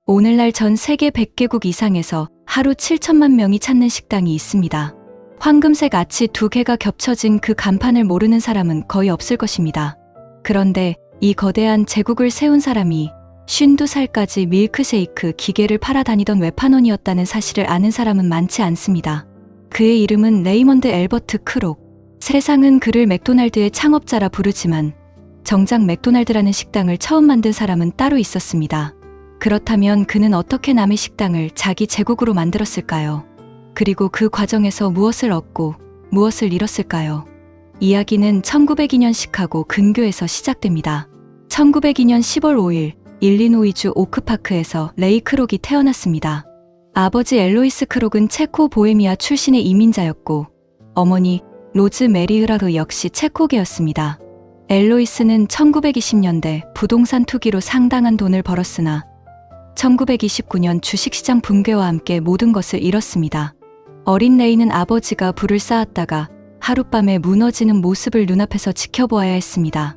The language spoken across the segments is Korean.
오늘날 전 세계 100개국 이상에서 하루 7천만 명이 찾는 식당이 있습니다. 황금색 아치 2개가 겹쳐진 그 간판을 모르는 사람은 거의 없을 것입니다. 그런데 이 거대한 제국을 세운 사람이 52살까지 밀크쉐이크 기계를 팔아다니던 외판원이었다는 사실을 아는 사람은 많지 않습니다. 그의 이름은 레이먼드 앨버트 크록. 세상은 그를 맥도날드의 창업자라 부르지만 정작 맥도날드라는 식당을 처음 만든 사람은 따로 있었습니다. 그렇다면 그는 어떻게 남의 식당을 자기 제국으로 만들었을까요? 그리고 그 과정에서 무엇을 얻고 무엇을 잃었을까요? 이야기는 1902년 시카고 근교에서 시작됩니다. 1902년 10월 5일 일리노이주 오크파크에서 레이 크록이 태어났습니다. 아버지 엘로이스 크록은 체코 보헤미아 출신의 이민자였고 어머니 로즈 메리 흐라흐 역시 체코계였습니다. 엘로이스는 1920년대 부동산 투기로 상당한 돈을 벌었으나 1929년 주식시장 붕괴와 함께 모든 것을 잃었습니다. 어린 레이는 아버지가 불을 쌓았다가 하룻밤에 무너지는 모습을 눈앞에서 지켜보아야 했습니다.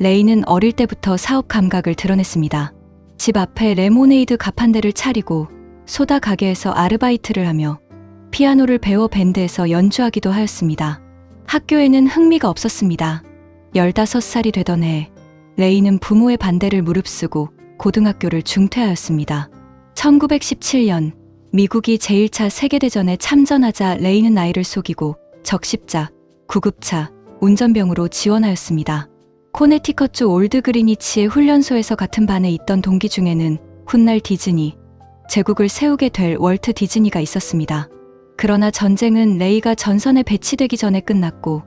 레이는 어릴 때부터 사업 감각을 드러냈습니다. 집 앞에 레모네이드 가판대를 차리고 소다 가게에서 아르바이트를 하며 피아노를 배워 밴드에서 연주하기도 하였습니다. 학교에는 흥미가 없었습니다. 15살이 되던 해 레이는 부모의 반대를 무릅쓰고 고등학교를 중퇴하였습니다. 1917년 미국이 제1차 세계대전에 참전하자 레이는 나이를 속이고 적십자, 구급차, 운전병으로 지원하였습니다. 코네티컷주 올드 그리니치의 훈련소에서 같은 반에 있던 동기 중에는 훗날 디즈니, 제국을 세우게 될 월트 디즈니가 있었습니다. 그러나 전쟁은 레이가 전선에 배치되기 전에 끝났고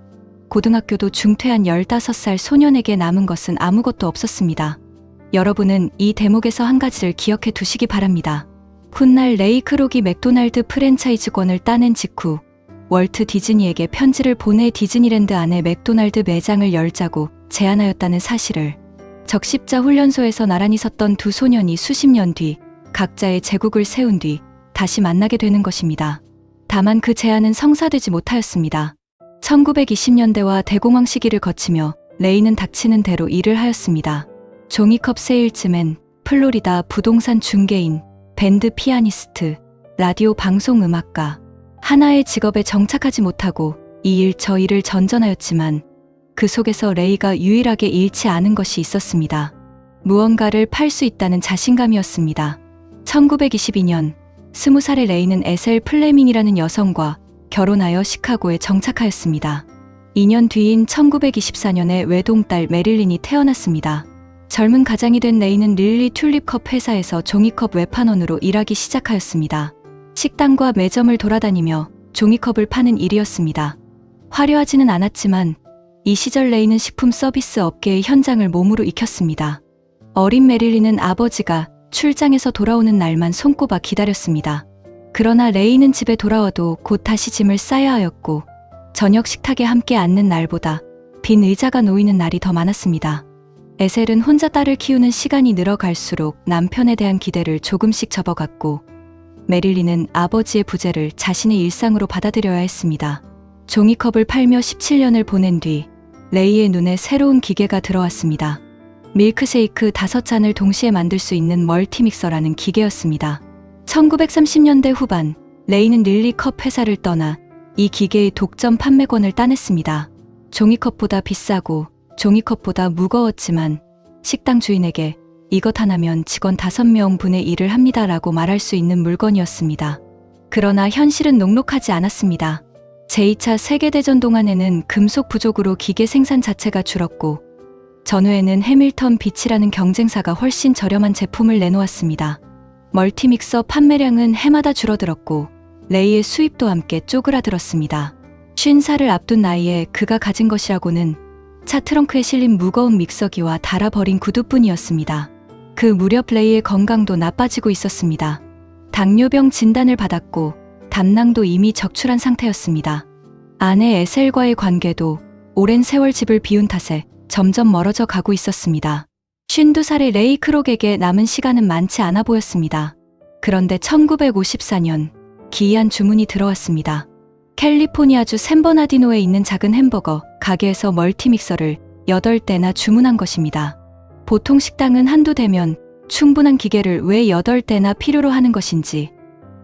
고등학교도 중퇴한 15살 소년에게 남은 것은 아무것도 없었습니다. 여러분은 이 대목에서 한 가지를 기억해 두시기 바랍니다. 훗날 레이 크록이 맥도날드 프랜차이즈권을 따낸 직후 월트 디즈니에게 편지를 보내 디즈니랜드 안에 맥도날드 매장을 열자고 제안하였다는 사실을 적십자 훈련소에서 나란히 섰던 두 소년이 수십 년 뒤 각자의 제국을 세운 뒤 다시 만나게 되는 것입니다. 다만 그 제안은 성사되지 못하였습니다. 1920년대와 대공황 시기를 거치며 레이는 닥치는 대로 일을 하였습니다. 종이컵 세일즈맨, 플로리다 부동산 중개인, 밴드 피아니스트, 라디오 방송 음악가. 하나의 직업에 정착하지 못하고 이 일 저 일을 전전하였지만 그 속에서 레이가 유일하게 잃지 않은 것이 있었습니다. 무언가를 팔 수 있다는 자신감이었습니다. 1922년 20살의 레이는 에셀 플레밍이라는 여성과 결혼하여 시카고에 정착하였습니다. 2년 뒤인 1924년에 외동딸 메릴린이 태어났습니다. 젊은 가장이 된 레이는 릴리 튤립컵 회사에서 종이컵 외판원으로 일하기 시작하였습니다. 식당과 매점을 돌아다니며 종이컵을 파는 일이었습니다. 화려하지는 않았지만 이 시절 레이는 식품 서비스 업계의 현장을 몸으로 익혔습니다. 어린 메릴린은 아버지가 출장에서 돌아오는 날만 손꼽아 기다렸습니다. 그러나 레이는 집에 돌아와도 곧 다시 짐을 싸야 하였고 저녁 식탁에 함께 앉는 날보다 빈 의자가 놓이는 날이 더 많았습니다. 에셀은 혼자 딸을 키우는 시간이 늘어갈수록 남편에 대한 기대를 조금씩 접어갔고 메릴린은 아버지의 부재를 자신의 일상으로 받아들여야 했습니다. 종이컵을 팔며 17년을 보낸 뒤 레이의 눈에 새로운 기계가 들어왔습니다. 밀크쉐이크 5잔을 동시에 만들 수 있는 멀티믹서라는 기계였습니다. 1930년대 후반 레이는 릴리컵 회사를 떠나 이 기계의 독점 판매권을 따냈습니다. 종이컵보다 비싸고 종이컵보다 무거웠지만 식당 주인에게 이것 하나면 직원 5명분의 일을 합니다라고 말할 수 있는 물건이었습니다. 그러나 현실은 녹록하지 않았습니다. 제2차 세계대전 동안에는 금속 부족으로 기계 생산 자체가 줄었고 전후에는 해밀턴 비치라는 경쟁사가 훨씬 저렴한 제품을 내놓았습니다. 멀티믹서 판매량은 해마다 줄어들었고 레이의 수입도 함께 쪼그라들었습니다. 50살을 앞둔 나이에 그가 가진 것이라고는 차 트렁크에 실린 무거운 믹서기와 닳아버린 구두뿐이었습니다. 그 무렵 레이의 건강도 나빠지고 있었습니다. 당뇨병 진단을 받았고 담낭도 이미 적출한 상태였습니다. 아내 에셀과의 관계도 오랜 세월 집을 비운 탓에 점점 멀어져 가고 있었습니다. 52살의 레이 크록에게 남은 시간은 많지 않아 보였습니다. 그런데 1954년 기이한 주문이 들어왔습니다. 캘리포니아주 샌버나디노에 있는 작은 햄버거 가게에서 멀티믹서를 8대나 주문한 것입니다. 보통 식당은 한두 대면 충분한 기계를 왜 8대나 필요로 하는 것인지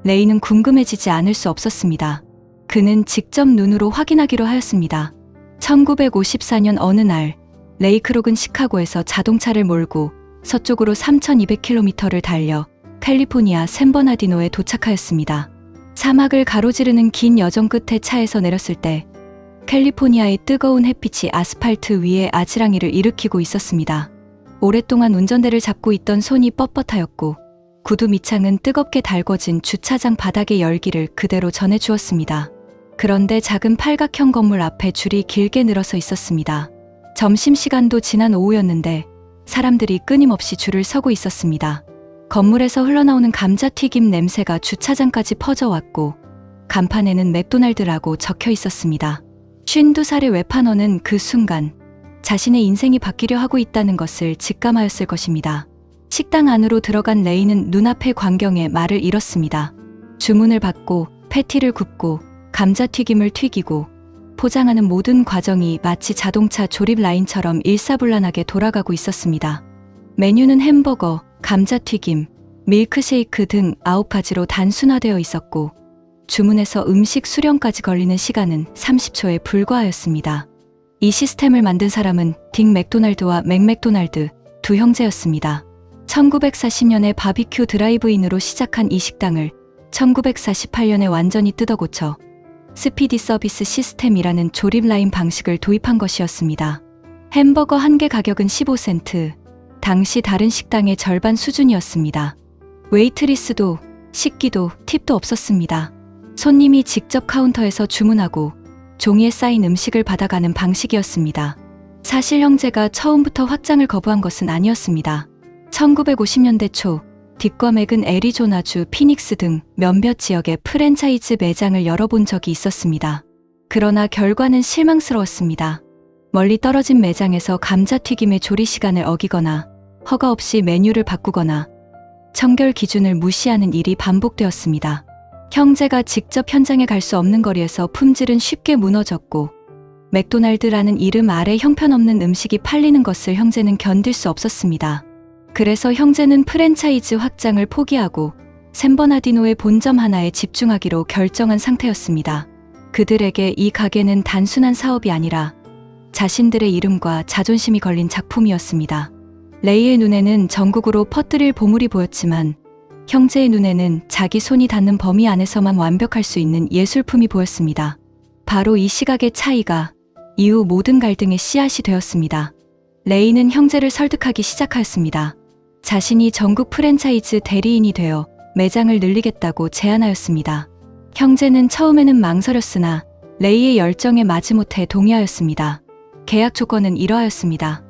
레이는 궁금해지지 않을 수 없었습니다. 그는 직접 눈으로 확인하기로 하였습니다. 1954년 어느 날 레이 크록은 시카고에서 자동차를 몰고 서쪽으로 3,200km를 달려 캘리포니아 샌버나디노에 도착하였습니다. 사막을 가로지르는 긴 여정 끝에 차에서 내렸을 때 캘리포니아의 뜨거운 햇빛이 아스팔트 위에 아지랑이를 일으키고 있었습니다. 오랫동안 운전대를 잡고 있던 손이 뻣뻣하였고 구두 밑창은 뜨겁게 달궈진 주차장 바닥의 열기를 그대로 전해주었습니다. 그런데 작은 팔각형 건물 앞에 줄이 길게 늘어서 있었습니다. 점심시간도 지난 오후였는데 사람들이 끊임없이 줄을 서고 있었습니다. 건물에서 흘러나오는 감자튀김 냄새가 주차장까지 퍼져왔고 간판에는 맥도날드라고 적혀 있었습니다. 52살의 외판원은 그 순간 자신의 인생이 바뀌려 하고 있다는 것을 직감하였을 것입니다. 식당 안으로 들어간 레이는 눈앞의 광경에 말을 잃었습니다. 주문을 받고 패티를 굽고 감자튀김을 튀기고 포장하는 모든 과정이 마치 자동차 조립 라인처럼 일사불란하게 돌아가고 있었습니다. 메뉴는 햄버거, 감자튀김, 밀크쉐이크 등 9가지로 단순화되어 있었고 주문해서 음식 수령까지 걸리는 시간은 30초에 불과하였습니다. 이 시스템을 만든 사람은 딕 맥도날드와 맥 맥도날드 두 형제였습니다. 1940년에 바비큐 드라이브인으로 시작한 이 식당을 1948년에 완전히 뜯어고쳐 스피디 서비스 시스템이라는 조립 라인 방식을 도입한 것이었습니다. 햄버거 한 개 가격은 15센트, 당시 다른 식당의 절반 수준이었습니다. 웨이트리스도 식기도 팁도 없었습니다. 손님이 직접 카운터에서 주문하고 종이에 쌓인 음식을 받아가는 방식이었습니다. 사실 형제가 처음부터 확장을 거부한 것은 아니었습니다. 1950년대 초 딕과 맥은 애리조나주 피닉스 등 몇몇 지역에 프랜차이즈 매장을 열어본 적이 있었습니다. 그러나 결과는 실망스러웠습니다. 멀리 떨어진 매장에서 감자튀김의 조리 시간을 어기거나 허가 없이 메뉴를 바꾸거나 청결 기준을 무시하는 일이 반복되었습니다. 형제가 직접 현장에 갈 수 없는 거리에서 품질은 쉽게 무너졌고 맥도날드라는 이름 아래 형편없는 음식이 팔리는 것을 형제는 견딜 수 없었습니다. 그래서 형제는 프랜차이즈 확장을 포기하고 샌버나디노의 본점 하나에 집중하기로 결정한 상태였습니다. 그들에게 이 가게는 단순한 사업이 아니라 자신들의 이름과 자존심이 걸린 작품이었습니다. 레이의 눈에는 전국으로 퍼뜨릴 보물이 보였지만 형제의 눈에는 자기 손이 닿는 범위 안에서만 완벽할 수 있는 예술품이 보였습니다. 바로 이 시각의 차이가 이후 모든 갈등의 씨앗이 되었습니다. 레이는 형제를 설득하기 시작하였습니다. 자신이 전국 프랜차이즈 대리인이 되어 매장을 늘리겠다고 제안하였습니다. 형제는 처음에는 망설였으나 레이의 열정에 마지못해 동의하였습니다. 계약 조건은 이러하였습니다.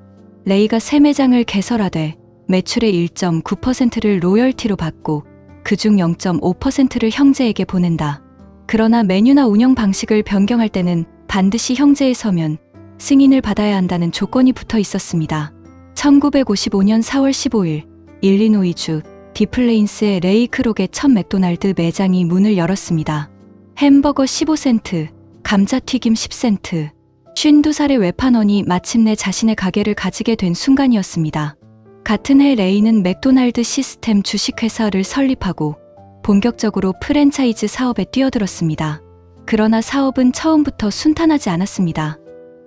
레이가 새 매장을 개설하되 매출의 1.9%를 로열티로 받고 그중 0.5%를 형제에게 보낸다. 그러나 메뉴나 운영 방식을 변경할 때는 반드시 형제의 서면, 승인을 받아야 한다는 조건이 붙어 있었습니다. 1955년 4월 15일 일리노이주 디플레인스의 레이 크록의 첫 맥도날드 매장이 문을 열었습니다. 햄버거 15센트, 감자튀김 10센트. 52살의 외판원이 마침내 자신의 가게를 가지게 된 순간이었습니다. 같은 해 레이는 맥도날드 시스템 주식회사를 설립하고 본격적으로 프랜차이즈 사업에 뛰어들었습니다. 그러나 사업은 처음부터 순탄하지 않았습니다.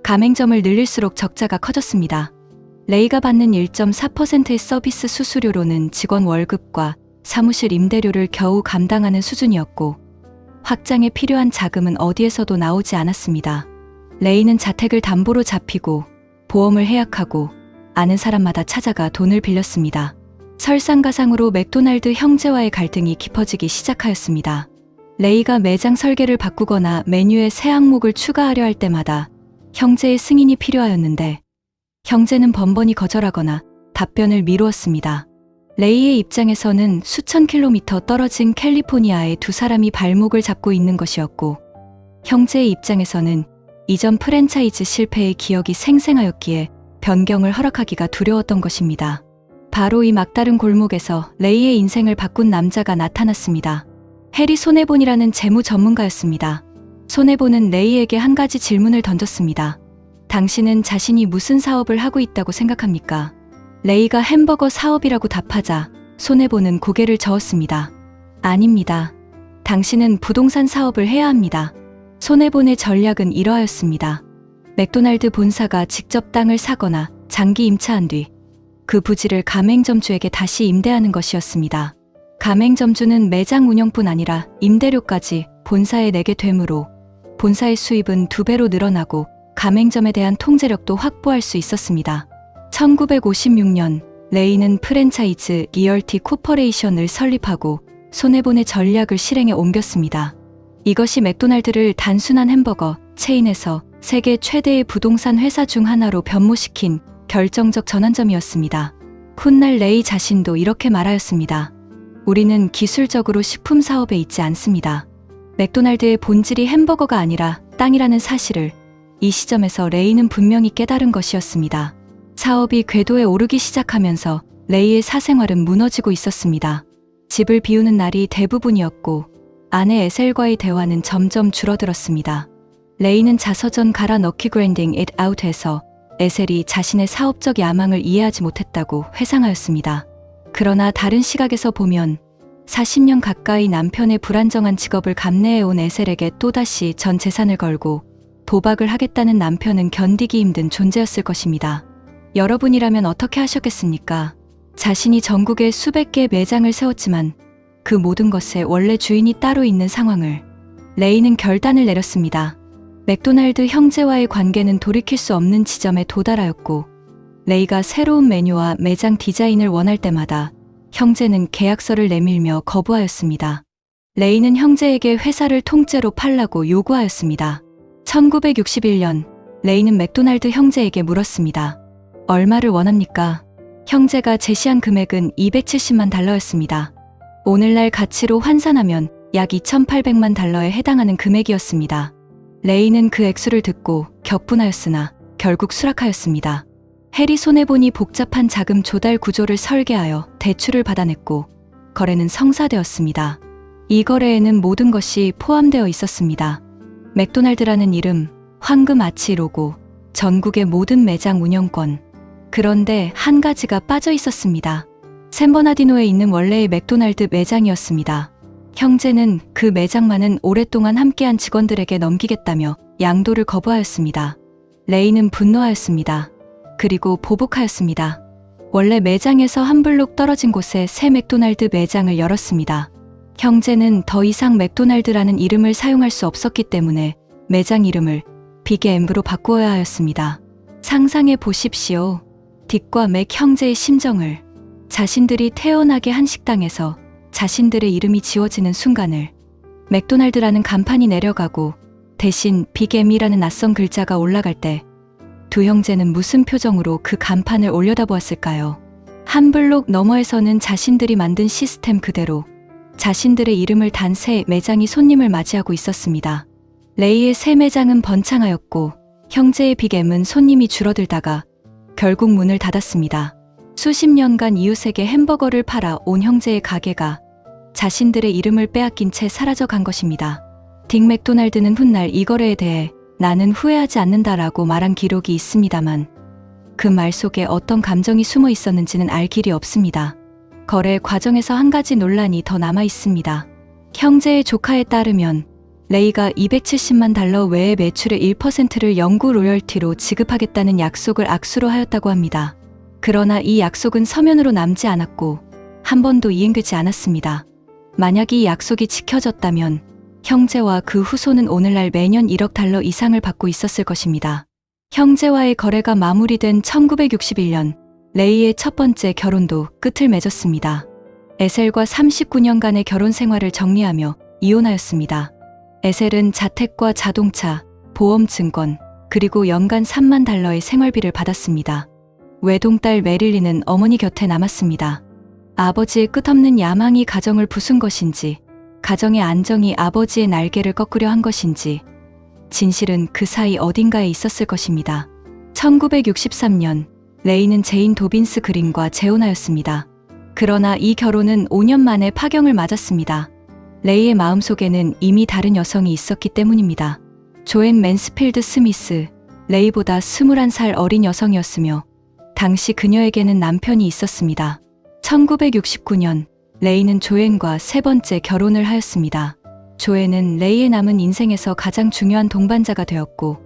가맹점을 늘릴수록 적자가 커졌습니다. 레이가 받는 1.4%의 서비스 수수료로는 직원 월급과 사무실 임대료를 겨우 감당하는 수준이었고 확장에 필요한 자금은 어디에서도 나오지 않았습니다. 레이는 자택을 담보로 잡히고 보험을 해약하고 아는 사람마다 찾아가 돈을 빌렸습니다. 설상가상으로 맥도날드 형제와의 갈등이 깊어지기 시작하였습니다. 레이가 매장 설계를 바꾸거나 메뉴에 새 항목을 추가하려 할 때마다 형제의 승인이 필요하였는데 형제는 번번이 거절하거나 답변을 미루었습니다. 레이의 입장에서는 수천 킬로미터 떨어진 캘리포니아에 두 사람이 발목을 잡고 있는 것이었고 형제의 입장에서는 이전 프랜차이즈 실패의 기억이 생생하였기에 변경을 허락하기가 두려웠던 것입니다. 바로 이 막다른 골목에서 레이의 인생을 바꾼 남자가 나타났습니다. 해리 손해본이라는 재무 전문가였습니다. 손해본은 레이에게 한 가지 질문을 던졌습니다. 당신은 자신이 무슨 사업을 하고 있다고 생각합니까? 레이가 햄버거 사업이라고 답하자 손해보는 고개를 저었습니다. 아닙니다. 당신은 부동산 사업을 해야 합니다. 손해본의 전략은 이러하였습니다. 맥도날드 본사가 직접 땅을 사거나 장기 임차한 뒤 그 부지를 가맹점주에게 다시 임대하는 것이었습니다. 가맹점주는 매장 운영뿐 아니라 임대료까지 본사에 내게 되므로 본사의 수입은 2배로 늘어나고 가맹점에 대한 통제력도 확보할 수 있었습니다. 1956년 레이는 프랜차이즈 리얼티 코퍼레이션을 설립하고 손해본의 전략을 실행에 옮겼습니다. 이것이 맥도날드를 단순한 햄버거 체인에서 세계 최대의 부동산 회사 중 하나로 변모시킨 결정적 전환점이었습니다. 훗날 레이 자신도 이렇게 말하였습니다. 우리는 기술적으로 식품 사업에 있지 않습니다. 맥도날드의 본질이 햄버거가 아니라 땅이라는 사실을 이 시점에서 레이는 분명히 깨달은 것이었습니다. 사업이 궤도에 오르기 시작하면서 레이의 사생활은 무너지고 있었습니다. 집을 비우는 날이 대부분이었고 아내 에셀과의 대화는 점점 줄어들었습니다. 레이는 자서전 갈아 넣기 Grinding It Out에서 에셀이 자신의 사업적 야망을 이해하지 못했다고 회상하였습니다. 그러나 다른 시각에서 보면 40년 가까이 남편의 불안정한 직업을 감내해온 에셀에게 또다시 전 재산을 걸고 도박을 하겠다는 남편은 견디기 힘든 존재였을 것입니다. 여러분이라면 어떻게 하셨겠습니까? 자신이 전국에 수백 개의 매장을 세웠지만 그 모든 것에 원래 주인이 따로 있는 상황을 레이는 결단을 내렸습니다. 맥도날드 형제와의 관계는 돌이킬 수 없는 지점에 도달하였고 레이가 새로운 메뉴와 매장 디자인을 원할 때마다 형제는 계약서를 내밀며 거부하였습니다. 레이는 형제에게 회사를 통째로 팔라고 요구하였습니다. 1961년 레이는 맥도날드 형제에게 물었습니다. 얼마를 원합니까? 형제가 제시한 금액은 $270만. 오늘날 가치로 환산하면 약 $2,800만 해당하는 금액이었습니다. 레이는 그 액수를 듣고 격분하였으나 결국 수락하였습니다. 해리 손해본이 복잡한 자금 조달 구조를 설계하여 대출을 받아냈고 거래는 성사되었습니다. 이 거래에는 모든 것이 포함되어 있었습니다. 맥도날드라는 이름, 황금 아치 로고, 전국의 모든 매장 운영권. 그런데 한 가지가 빠져 있었습니다. 샌버나디노에 있는 원래의 맥도날드 매장이었습니다. 형제는 그 매장만은 오랫동안 함께한 직원들에게 넘기겠다며 양도를 거부하였습니다. 레이는 분노하였습니다. 그리고 보복하였습니다. 원래 매장에서 한 블록 떨어진 곳에 새 맥도날드 매장을 열었습니다. 형제는 더 이상 맥도날드라는 이름을 사용할 수 없었기 때문에 매장 이름을 빅 M으로 바꾸어야 하였습니다. 상상해 보십시오. 딕과 맥 형제의 심정을. 자신들이 태어나게 한 식당에서 자신들의 이름이 지워지는 순간을. 맥도날드라는 간판이 내려가고 대신 빅 M이라는 낯선 글자가 올라갈 때 두 형제는 무슨 표정으로 그 간판을 올려다보았을까요? 한 블록 너머에서는 자신들이 만든 시스템 그대로 자신들의 이름을 단 새 매장이 손님을 맞이하고 있었습니다. 레이의 새 매장은 번창하였고 형제의 빅 M은 손님이 줄어들다가 결국 문을 닫았습니다. 수십 년간 이웃에게 햄버거를 팔아 온 형제의 가게가 자신들의 이름을 빼앗긴 채 사라져 간 것입니다. 딕 맥도날드는 훗날 이 거래에 대해 나는 후회하지 않는다라고 말한 기록이 있습니다만 그 말 속에 어떤 감정이 숨어 있었는지는 알 길이 없습니다. 거래 과정에서 한 가지 논란이 더 남아 있습니다. 형제의 조카에 따르면 레이가 $270만 외의 매출의 1%를 영구 로열티로 지급하겠다는 약속을 악수로 하였다고 합니다. 그러나 이 약속은 서면으로 남지 않았고 한 번도 이행되지 않았습니다. 만약 이 약속이 지켜졌다면 형제와 그 후손은 오늘날 매년 $1억 이상을 받고 있었을 것입니다. 형제와의 거래가 마무리된 1961년 레이의 첫 번째 결혼도 끝을 맺었습니다. 에셀과 39년간의 결혼 생활을 정리하며 이혼하였습니다. 에셀은 자택과 자동차, 보험 증권, 그리고 연간 $3만 생활비를 받았습니다. 외동딸 메릴리는 어머니 곁에 남았습니다. 아버지의 끝없는 야망이 가정을 부순 것인지 가정의 안정이 아버지의 날개를 꺾으려 한 것인지 진실은 그 사이 어딘가에 있었을 것입니다. 1963년 레이는 제인 도빈스 그린과 재혼하였습니다. 그러나 이 결혼은 5년 만에 파경을 맞았습니다. 레이의 마음속에는 이미 다른 여성이 있었기 때문입니다. 조앤 맨스필드 스미스, 레이보다 21살 어린 여성이었으며 당시 그녀에게는 남편이 있었습니다. 1969년 레이는 조앤과 세 번째 결혼을 하였습니다. 조앤은 레이의 남은 인생에서 가장 중요한 동반자가 되었고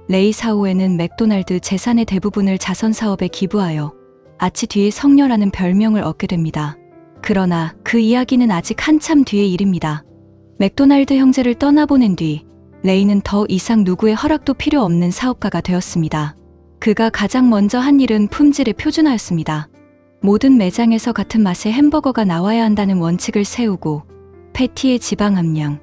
레이 사후에는 맥도날드 재산의 대부분을 자선 사업에 기부하여 아치 뒤의 성녀라는 별명을 얻게 됩니다. 그러나 그 이야기는 아직 한참 뒤의 일입니다. 맥도날드 형제를 떠나보낸 뒤 레이는 더 이상 누구의 허락도 필요 없는 사업가가 되었습니다. 그가 가장 먼저 한 일은 품질의 표준화였습니다. 모든 매장에서 같은 맛의 햄버거가 나와야 한다는 원칙을 세우고 패티의 지방 함량,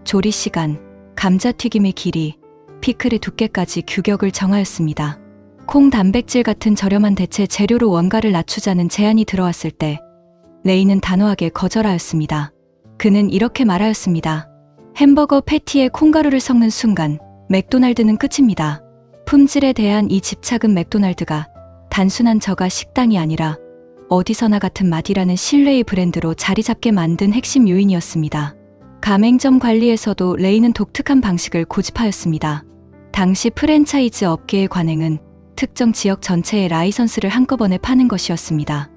조리 시간, 감자튀김의 길이, 피클의 두께까지 규격을 정하였습니다. 콩 단백질 같은 저렴한 대체 재료로 원가를 낮추자는 제안이 들어왔을 때 레이는 단호하게 거절하였습니다. 그는 이렇게 말하였습니다. 햄버거 패티에 콩가루를 섞는 순간 맥도날드는 끝입니다. 품질에 대한 이 집착은 맥도날드가 단순한 저가 식당이 아니라 어디서나 같은 맛이라는 신뢰의 브랜드로 자리 잡게 만든 핵심 요인이었습니다. 가맹점 관리에서도 레이는 독특한 방식을 고집하였습니다. 당시 프랜차이즈 업계의 관행은 특정 지역 전체의 라이선스를 한꺼번에 파는 것이었습니다.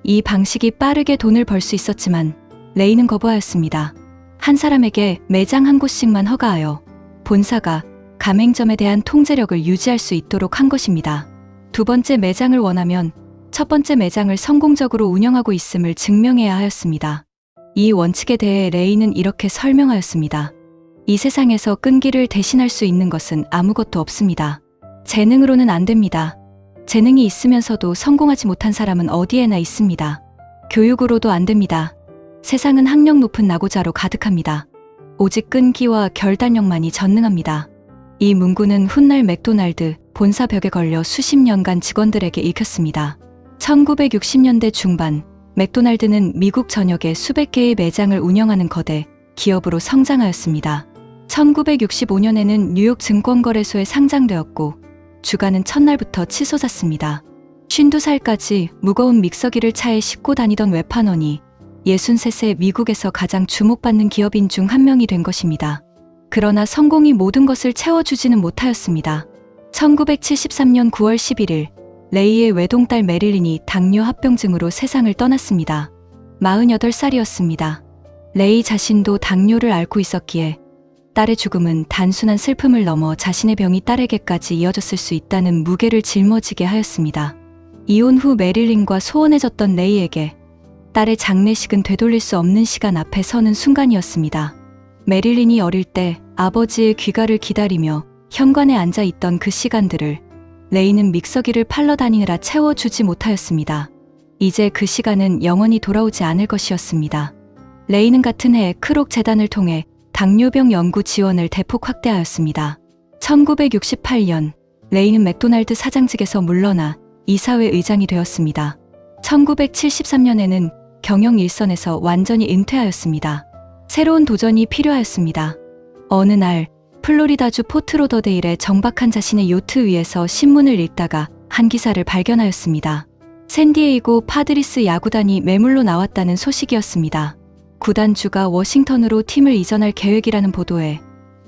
이 방식이 빠르게 돈을 벌 수 있었지만 레이는 거부하였습니다. 한 사람에게 매장 한 곳씩만 허가하여 본사가 가맹점에 대한 통제력을 유지할 수 있도록 한 것입니다. 두 번째 매장을 원하면 첫 번째 매장을 성공적으로 운영하고 있음을 증명해야 하였습니다. 이 원칙에 대해 레이는 이렇게 설명하였습니다. 이 세상에서 끈기를 대신할 수 있는 것은 아무것도 없습니다. 재능으로는 안 됩니다. 재능이 있으면서도 성공하지 못한 사람은 어디에나 있습니다. 교육으로도 안 됩니다. 세상은 학력 높은 낙오자로 가득합니다. 오직 끈기와 결단력만이 전능합니다. 이 문구는 훗날 맥도날드 본사 벽에 걸려 수십 년간 직원들에게 읽혔습니다. 1960년대 중반 맥도날드는 미국 전역에 수백 개의 매장을 운영하는 거대 기업으로 성장하였습니다. 1965년에는 뉴욕 증권거래소에 상장되었고 주가는 첫날부터 치솟았습니다. 52살까지 무거운 믹서기를 차에 싣고 다니던 외판원이 63세 미국에서 가장 주목받는 기업인 중 한 명이 된 것입니다. 그러나 성공이 모든 것을 채워주지는 못하였습니다. 1973년 9월 11일 레이의 외동딸 메릴린이 당뇨 합병증으로 세상을 떠났습니다. 48살이었습니다. 레이 자신도 당뇨를 앓고 있었기에 딸의 죽음은 단순한 슬픔을 넘어 자신의 병이 딸에게까지 이어졌을 수 있다는 무게를 짊어지게 하였습니다. 이혼 후 메릴린과 소원해졌던 레이에게 딸의 장례식은 되돌릴 수 없는 시간 앞에 서는 순간이었습니다. 메릴린이 어릴 때 아버지의 귀가를 기다리며 현관에 앉아 있던 그 시간들을 레이는 믹서기를 팔러 다니느라 채워주지 못하였습니다. 이제 그 시간은 영원히 돌아오지 않을 것이었습니다. 레이는 같은 해 크록 재단을 통해 당뇨병 연구 지원을 대폭 확대하였습니다. 1968년 레이는 맥도날드 사장직에서 물러나 이사회 의장이 되었습니다. 1973년에는 경영 일선에서 완전히 은퇴하였습니다. 새로운 도전이 필요하였습니다. 어느 날 플로리다주 포트로더데일의 정박한 자신의 요트 위에서 신문을 읽다가 한 기사를 발견하였습니다. 샌디에이고 파드리스 야구단이 매물로 나왔다는 소식이었습니다. 구단주가 워싱턴으로 팀을 이전할 계획이라는 보도에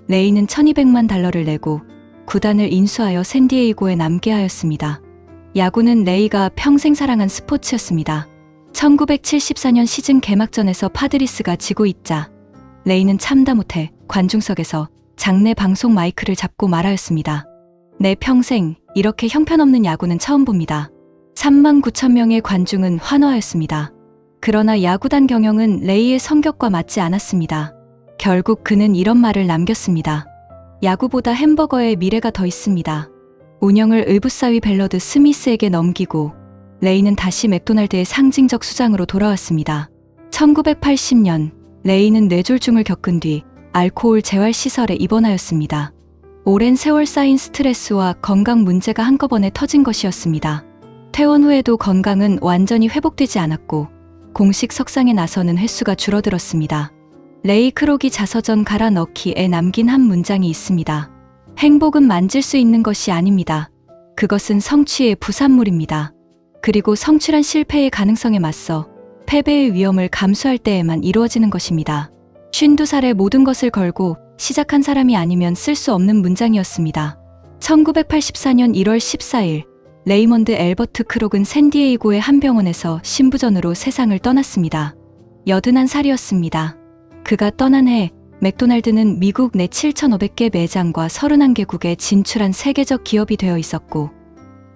레이는 $1200만 내고 구단을 인수하여 샌디에이고에 남게 하였습니다. 야구는 레이가 평생 사랑한 스포츠였습니다. 1974년 시즌 개막전에서 파드리스가 지고 있자 레이는 참다 못해 관중석에서 장내 방송 마이크를 잡고 말하였습니다. 내 평생 이렇게 형편없는 야구는 처음 봅니다. 39,000명의 관중은 환호하였습니다. 그러나 야구단 경영은 레이의 성격과 맞지 않았습니다. 결국 그는 이런 말을 남겼습니다. 야구보다 햄버거의 미래가 더 있습니다. 운영을 의붓사위 벨러드 스미스에게 넘기고 레이는 다시 맥도날드의 상징적 수장으로 돌아왔습니다. 1980년 레이는 뇌졸중을 겪은 뒤 알코올 재활시설에 입원하였습니다. 오랜 세월 쌓인 스트레스와 건강 문제가 한꺼번에 터진 것이었습니다. 퇴원 후에도 건강은 완전히 회복되지 않았고 공식 석상에 나서는 횟수가 줄어들었습니다. 레이 크록이 자서전 갈아 넣기에 남긴 한 문장이 있습니다. 행복은 만질 수 있는 것이 아닙니다. 그것은 성취의 부산물입니다. 그리고 성취란 실패의 가능성에 맞서 패배의 위험을 감수할 때에만 이루어지는 것입니다. 52살에 모든 것을 걸고 시작한 사람이 아니면 쓸 수 없는 문장이었습니다. 1984년 1월 14일 레이먼드 앨버트 크록은 샌디에이고의 한 병원에서 신부전으로 세상을 떠났습니다. 81살이었습니다. 그가 떠난 해 맥도날드는 미국 내 7,500개 매장과 31개국에 진출한 세계적 기업이 되어 있었고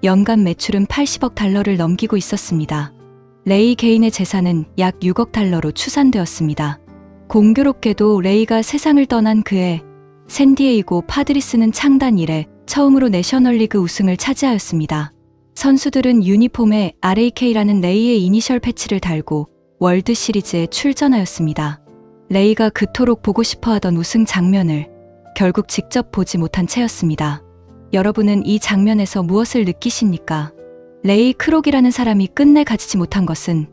연간 매출은 80억 달러를 넘기고 있었습니다. 레이 개인의 재산은 약 6억 달러로 추산되었습니다. 공교롭게도 레이가 세상을 떠난 그해 샌디에이고 파드리스는 창단 이래 처음으로 내셔널리그 우승을 차지하였습니다. 선수들은 유니폼에 RAK라는 레이의 이니셜 패치를 달고 월드 시리즈에 출전하였습니다. 레이가 그토록 보고 싶어하던 우승 장면을 결국 직접 보지 못한 채였습니다. 여러분은 이 장면에서 무엇을 느끼십니까? 레이 크록이라는 사람이 끝내 가지지 못한 것은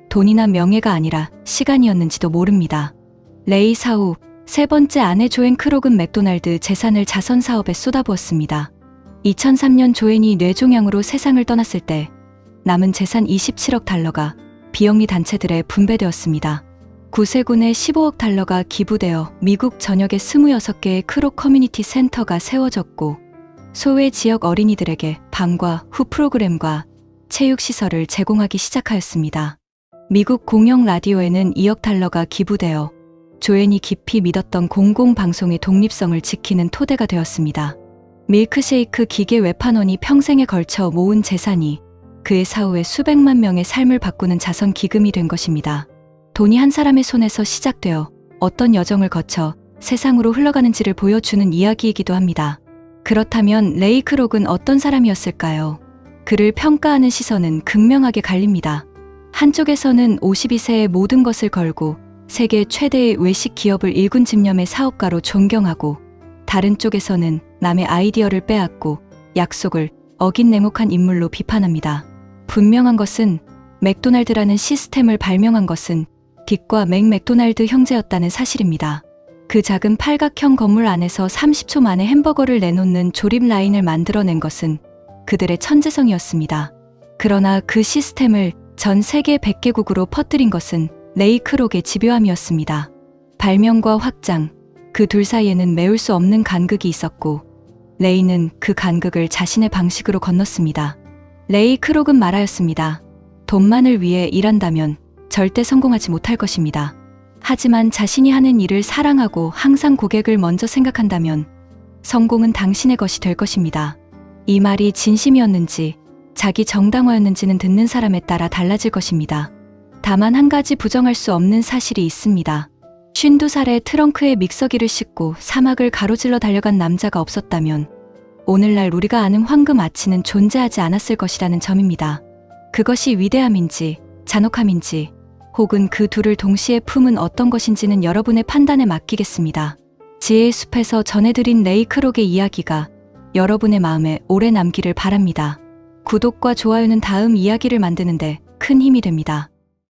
돈이나 명예가 아니라 시간이었는지도 모릅니다. 레이 사후 세 번째 아내 조앤 크록은 맥도날드 재산을 자선 사업에 쏟아부었습니다. 2003년 조앤이 뇌종양으로 세상을 떠났을 때 남은 재산 27억 달러가 비영리 단체들에 분배되었습니다. 구세군에 15억 달러가 기부되어 미국 전역에 26개의 크록 커뮤니티 센터가 세워졌고 소외 지역 어린이들에게 방과 후 프로그램과 체육시설을 제공하기 시작하였습니다. 미국 공영 라디오에는 2억 달러가 기부되어 조앤이 깊이 믿었던 공공방송의 독립성을 지키는 토대가 되었습니다. 밀크쉐이크 기계 외판원이 평생에 걸쳐 모은 재산이 그의 사후에 수백만 명의 삶을 바꾸는 자선 기금이 된 것입니다. 돈이 한 사람의 손에서 시작되어 어떤 여정을 거쳐 세상으로 흘러가는지를 보여주는 이야기이기도 합니다. 그렇다면 레이 크록은 어떤 사람이었을까요? 그를 평가하는 시선은 극명하게 갈립니다. 한쪽에서는 52세에 모든 것을 걸고 세계 최대의 외식 기업을 일군 집념의 사업가로 존경하고 다른 쪽에서는 남의 아이디어를 빼앗고 약속을 어긴 냉혹한 인물로 비판합니다. 분명한 것은 맥도날드라는 시스템을 발명한 것은 딕과 맥도날드 형제였다는 사실입니다. 그 작은 팔각형 건물 안에서 30초 만에 햄버거를 내놓는 조립 라인을 만들어낸 것은 그들의 천재성이었습니다. 그러나 그 시스템을 전 세계 100개국으로 퍼뜨린 것은 레이 크록의 집요함이었습니다. 발명과 확장, 그 둘 사이에는 메울 수 없는 간극이 있었고 레이는 그 간극을 자신의 방식으로 건넜습니다. 레이 크록은 말하였습니다. 돈만을 위해 일한다면 절대 성공하지 못할 것입니다. 하지만 자신이 하는 일을 사랑하고 항상 고객을 먼저 생각한다면 성공은 당신의 것이 될 것입니다. 이 말이 진심이었는지 자기 정당화였는지는 듣는 사람에 따라 달라질 것입니다. 다만 한 가지 부정할 수 없는 사실이 있습니다. 52살에 트렁크에 믹서기를 싣고 사막을 가로질러 달려간 남자가 없었다면 오늘날 우리가 아는 황금 아치는 존재하지 않았을 것이라는 점입니다. 그것이 위대함인지 잔혹함인지 혹은 그 둘을 동시에 품은 어떤 것인지는 여러분의 판단에 맡기겠습니다. 지혜의 숲에서 전해드린 레이 크록의 이야기가 여러분의 마음에 오래 남기를 바랍니다. 구독과 좋아요는 다음 이야기를 만드는데 큰 힘이 됩니다.